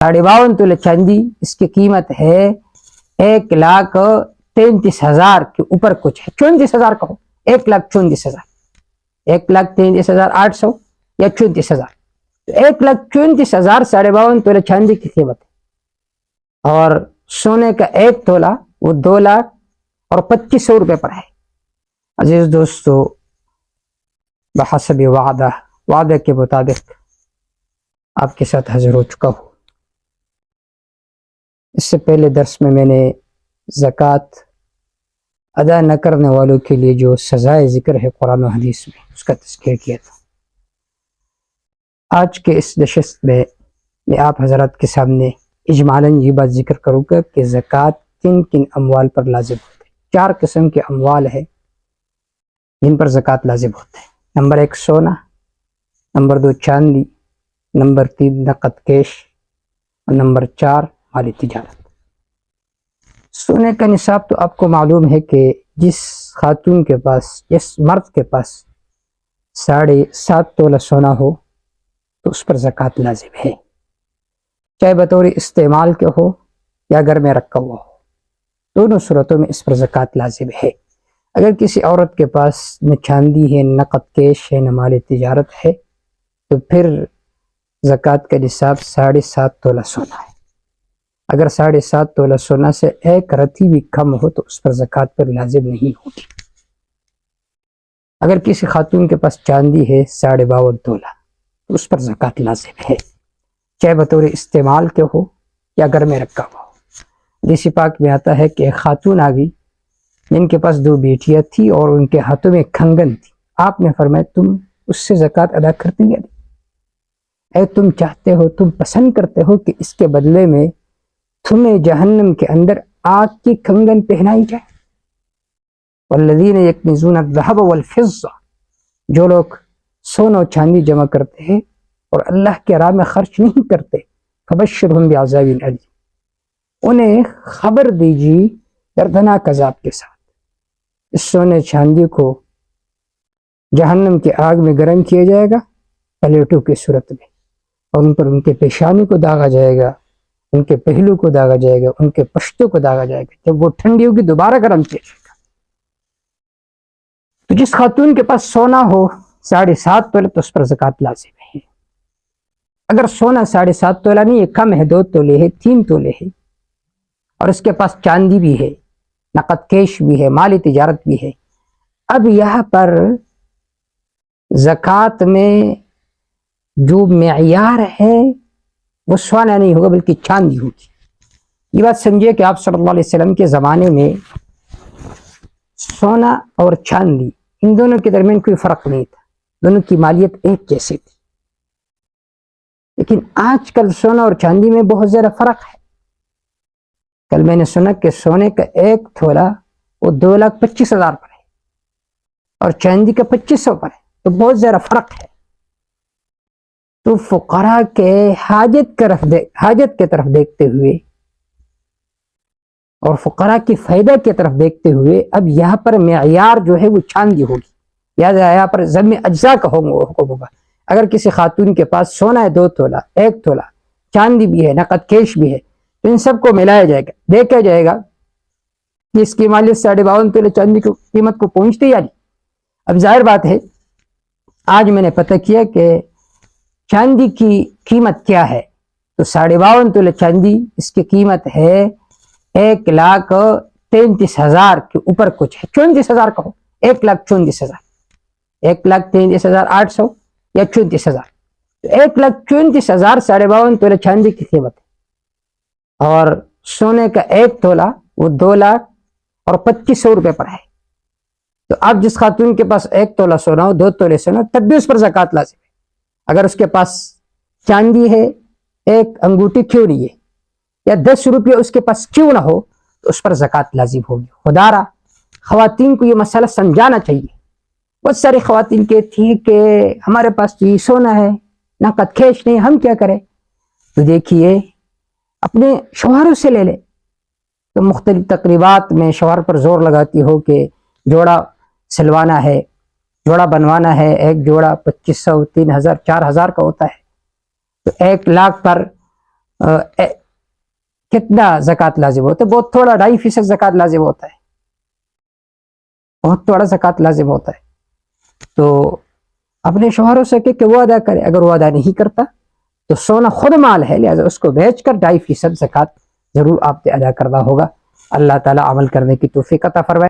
52 तोले चांदी, इसकी कीमत है 1,33,000 के ऊपर कुछ है, 34,000 कहो, 1,34,000, 1,33,800 या 34,000, तो 1,34,000 52 तोले चांदी की कीमत है। और सोने का 1 तोला वो 2,25,000 रुपए पर है। अजीज दोस्तों, बहसब वादा के मुताबिक आपके साथ हाजिर हो चुका हूँ। इससे पहले दर्स में मैंने ज़कात अदा न करने वालों के लिए जो सज़ाए ज़िक्र है कुरान और हदीस में, उसका तज़किरा किया था। आज के इस नशिस्त में मैं आप हज़रात के सामने इजमालन ये बात ज़िक्र करूँगा कि ज़कात किन किन अमवाल पर लाजिम होते हैं। 4 किस्म के अमवाल है जिन पर ज़कात लाजिम होते हैं। नंबर 1 सोना, नंबर 2 चांदी, नंबर 3 नकद कैश और नंबर 4 माली तिजारत। सोने का निसाब तो आपको मालूम है कि जिस खातून के पास, जिस मर्द के पास 7.5 तोला सोना हो तो उस पर ज़कात लाजिम है, चाहे बतौर इस्तेमाल के हो या घर में रखा हुआ हो, दोनों सूरतों में इस पर ज़कात लाजिम है। अगर किसी औरत के पास न चांदी है, न नकद कैश है, न माली तिजारत है, तो फिर ज़कात का निसाब 7.5 तोला सोना है। अगर 7.5 तोला सोना से 1 रत्ती भी कम हो तो उस पर ज़कात पर लाजिम नहीं होगी। अगर किसी खातून के पास चांदी है 52.5 तोला तो उस पर ज़कात लाजिम है, चाहे बतौर इस्तेमाल के हो या घर में रखा हुआ हो। हदीस पाक में आता है कि एक खातून आ गई जिनके पास 2 बेटियां थी और उनके हाथों में कंगन थी। आपने फरमाया तुम उससे ज़कात अदा करती है? तुम चाहते हो, तुम पसंद करते हो कि इसके बदले में तुम्हें जहन्नम के अंदर आग की कंगन पहनाई जाए? वल्लज़ीना यक्निज़ूना अज़्ज़हब वल-फ़िज़्ज़ा, जो लोग सोना और चांदी जमा करते हैं और अल्लाह के राह में खर्च नहीं करते, फ़बश्शिरहुम बिअज़ाबिन अलीम, उन्हें खबर दीजिए दर्दनाक अज़ाब के साथ। इस सोने चांदी को जहन्नम की आग में गर्म किया जाएगा प्लेटों की सूरत में, और उन पर उनके पेशानी को दागा जाएगा, उनके पहलू को दागा जाएगा, उनके पश्तों को दागा जाएगा। जब वो ठंडी होगी दोबारा गर्म किया जाएगा। तो जिस खातून के पास सोना हो 7.5 तोले तो उस पर ज़कात लाजिम है। अगर सोना 7.5 तोला नहीं है, कम है, 2 तोले है, 3 तोले है, और उसके पास चांदी भी है, नकद कैश भी है, माली तिजारत भी है, अब यहाँ पर ज़कात में जो मेयार है वो सोना नहीं होगा बल्कि चांदी होगी। ये बात समझिए कि आप सल्लल्लाहु अलैहि वसल्लम के ज़माने में सोना और चांदी इन दोनों के दरमियान कोई फ़र्क नहीं था, दोनों की मालियत एक जैसी थी। लेकिन आजकल सोना और चांदी में बहुत ज़्यादा फ़र्क है। कल मैंने सुना कि सोने का 1 तोला वो 2,25,000 पर है और चांदी का 2,500 पर है, तो बहुत ज़्यादा फ़र्क है। तो फुकरा के हाजत के तरफ देखते हुए और फुकरा की फ़ायदा की तरफ देखते हुए अब यहाँ पर मेयार जो है वो चांदी होगी, या यहाँ पर ज़म्मे अज्जा का होगा। अगर किसी खातून के पास सोना है 2 तोला, 1 तोला, चांदी भी है, नकद कैश भी है, तो इन सबको मिलाया जाएगा, देखा जाएगा कि इसकी मालियत 52.5 तोले चांदी की कीमत को पहुंचती या नहीं। अब जाहिर बात है, आज मैंने पता किया कि चांदी की कीमत क्या है, तो 52.5 तोले चांदी, इसकी कीमत है 1,33,000 के ऊपर कुछ है, 34,000 कहो, 1,34,000, 1,33,800 या 34,000, तो 1,34,000 52 तोले चांदी की कीमत है। और सोने का 1 तोला वो 2,25,000 रुपए पर है। तो अब जिस खातून के पास 1 तोला सोना हो, 2 तोले सोना, तब भी उस पर ज़कात लाजिम है। अगर उसके पास चांदी है, 1 अंगूठी क्यों नहीं है, या 10 रुपये उसके पास क्यों ना हो, तो उस पर ज़कात लाजिम होगी। खुदारा ख़वातीन को ये मसला समझाना चाहिए। बहुत सारी ख़वातीन कहती हैं कि हमारे पास तो ये सोना है, नकद कैश नहीं, हम क्या करें? तो देखिए, अपने शौहरों से ले ले। तो मुख्तलिफ तकरीबात में शौहर पर जोर लगाती हो कि जोड़ा सिलवाना है, जोड़ा बनवाना है, एक जोड़ा 2,500, 3,000, 4,000 का होता है, तो 1 लाख पर کتنا زکوٰۃ لازم ہوتا ہے؟ بہت تھوڑا، 2.5% زکوٰۃ لازم ہوتا ہے، بہت تھوڑا زکوٰۃ لازم ہوتا ہے۔ تو اپنے شوہروں سے کہ وہ ادا کرے، اگر وہ ادا نہیں کرتا تو سونا خود مال ہے، لہٰذا اس کو بیچ کر 2.5% زکوٰۃ ضرور آپ نے ادا کرنا ہوگا۔ اللہ تعالیٰ عمل کرنے کی توفیق عطا فرمائے۔